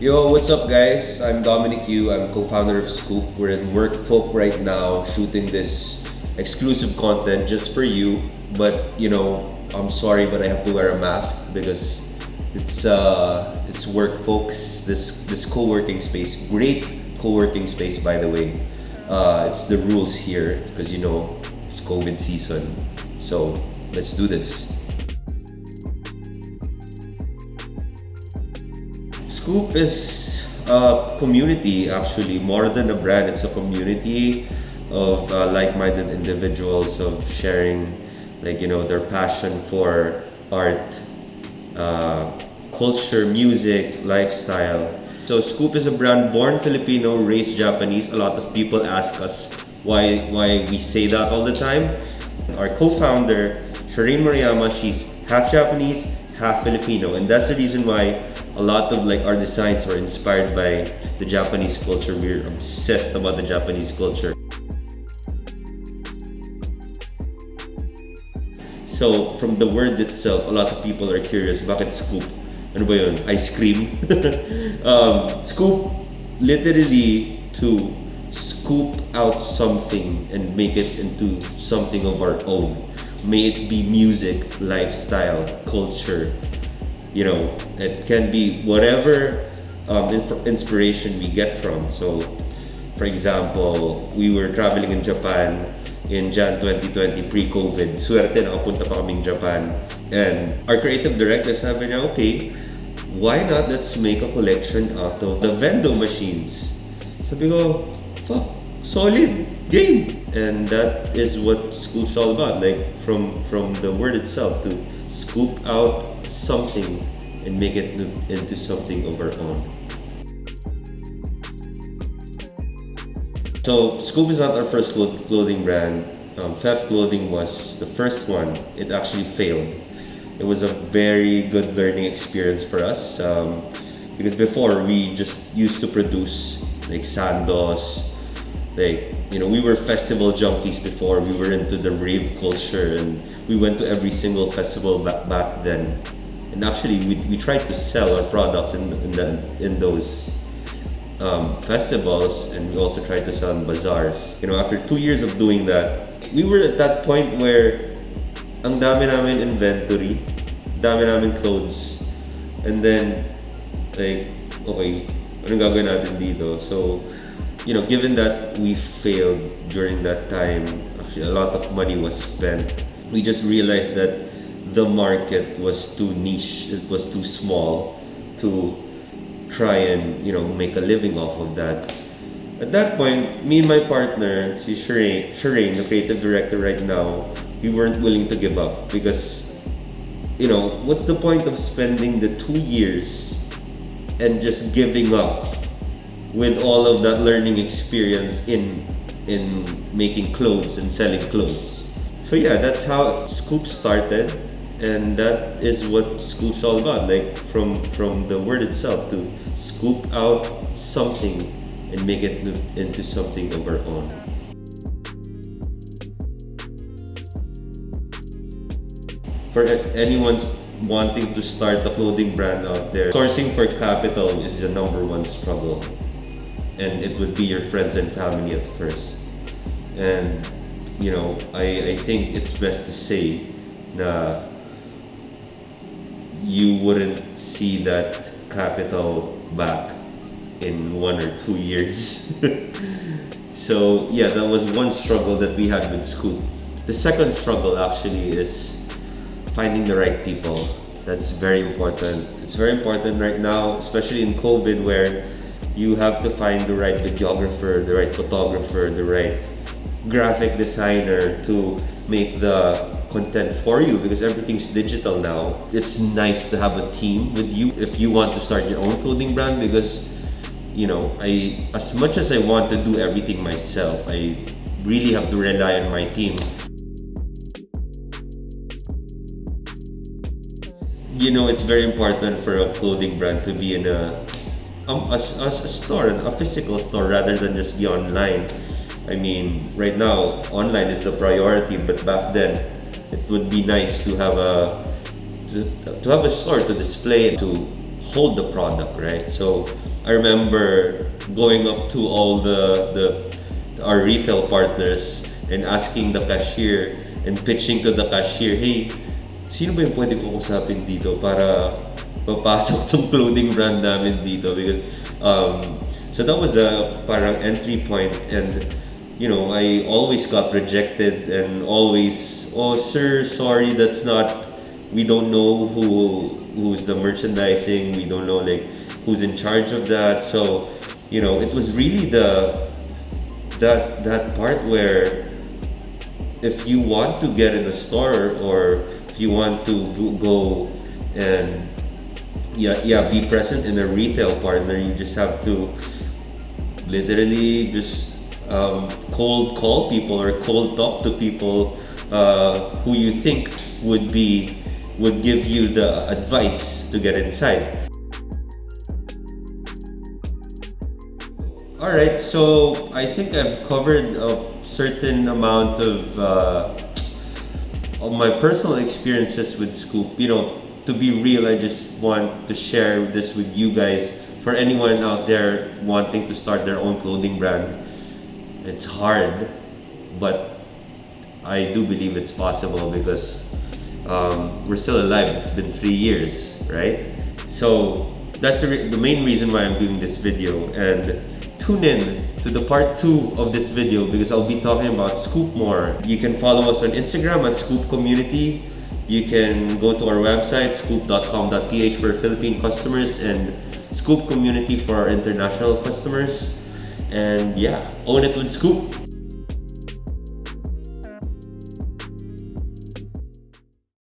Yo, what's up, guys? I'm Dominic Yu. I'm co-founder of Scoop. We're in Workfolk right now, shooting this exclusive content just for you. But I'm sorry, but I have to wear a mask because it's work, folks. This co-working space, great co-working space, by the way. It's the rules here because it's COVID season. So let's do this. Scoop is a community, actually, more than a brand. It's a community of like-minded individuals of sharing, their passion for art, culture, music, lifestyle. So Scoop is a brand born Filipino, raised Japanese. A lot of people ask us why we say that all the time. Our co-founder, Shireen Moriyama, she's half Japanese, half Filipino, and that's the reason why a lot of our designs are inspired by the Japanese culture. We're obsessed about the Japanese culture. So from the word itself, a lot of people are curious, bakit scoop? Ano ba yun? Ice cream? Scoop, literally to scoop out something and make it into something of our own. May it be music, lifestyle, culture. It can be whatever inspiration we get from. So, for example, we were traveling in Japan in Jan 2020, pre-COVID. Swerte nakapunta pa kaming Japan. And our creative director sabi niya, okay, why not let's make a collection out of the vending machines? Sabi ko, fuck, solid, game! And that is what Scoop's all about. From the word itself, to scoop out something and make it into something of our own. So Scoop is not our first clothing brand. Fef Clothing was the first one. It actually failed. It was a very good learning experience for us because before we just used to produce sandos. We were festival junkies before. We were into the rave culture and we went to every single festival back then. And actually, we tried to sell our products in those festivals, and we also tried to sell in bazaars. After 2 years of doing that, we were at that point where ang dami namin inventory, dami namin clothes, and then okay, anong gagawin natin dito? So, given that we failed during that time, actually a lot of money was spent. We just realized that the market was too niche, it was too small to try and make a living off of that. At that point, me and my partner, si Shireen, the creative director right now, we weren't willing to give up because what's the point of spending the 2 years and just giving up with all of that learning experience in making clothes and selling clothes. So yeah, that's how Scoop started, and that is what Scoop's all about. From the word itself, to scoop out something and make it into something of our own. For anyone wanting to start a clothing brand out there, sourcing for capital is the number one struggle. And it would be your friends and family at first. And I think it's best to say that you wouldn't see that capital back in 1 or 2 years. So yeah, that was one struggle that we had with Scoop. The second struggle actually is finding the right people. That's very important. It's very important right now, especially in COVID, where you have to find the right videographer, the right photographer, the right graphic designer to make the content for you, because everything's digital now. It's nice to have a team with you if you want to start your own clothing brand, because as much as I want to do everything myself, I really have to rely on my team. It's very important for a clothing brand to be in a store, a physical store, rather than just be online. I mean, right now, online is the priority, but back then, it would be nice to have a store to display, to hold the product, right? So I remember going up to all our retail partners and asking the cashier and pitching to the cashier, hey, sino ba yung pwede ko kusapin dito para papasok tong clothing brand namin dito? Because so that was a parang entry point, and I always got rejected and always, oh sir, sorry, that's not, we don't know who's the merchandising, we don't know like who's in charge of that. So it was really that part where if you want to get in the store, or if you want to go and be present in a retail partner, you just have to literally just cold call people or cold talk to people who you think would give you the advice to get inside. Alright, so I think I've covered a certain amount of my personal experiences with Scoop. To be real, I just want to share this with you guys. For anyone out there wanting to start their own clothing brand, it's hard, but I do believe it's possible because we're still alive. It's been 3 years, right? So that's the main reason why I'm doing this video. And tune in to the part 2 of this video because I'll be talking about Scoop more. You can follow us on Instagram at Scoop Community. You can go to our website, scoop.com.ph for Philippine customers and Scoop Community for our international customers. And yeah, own it with Scoop.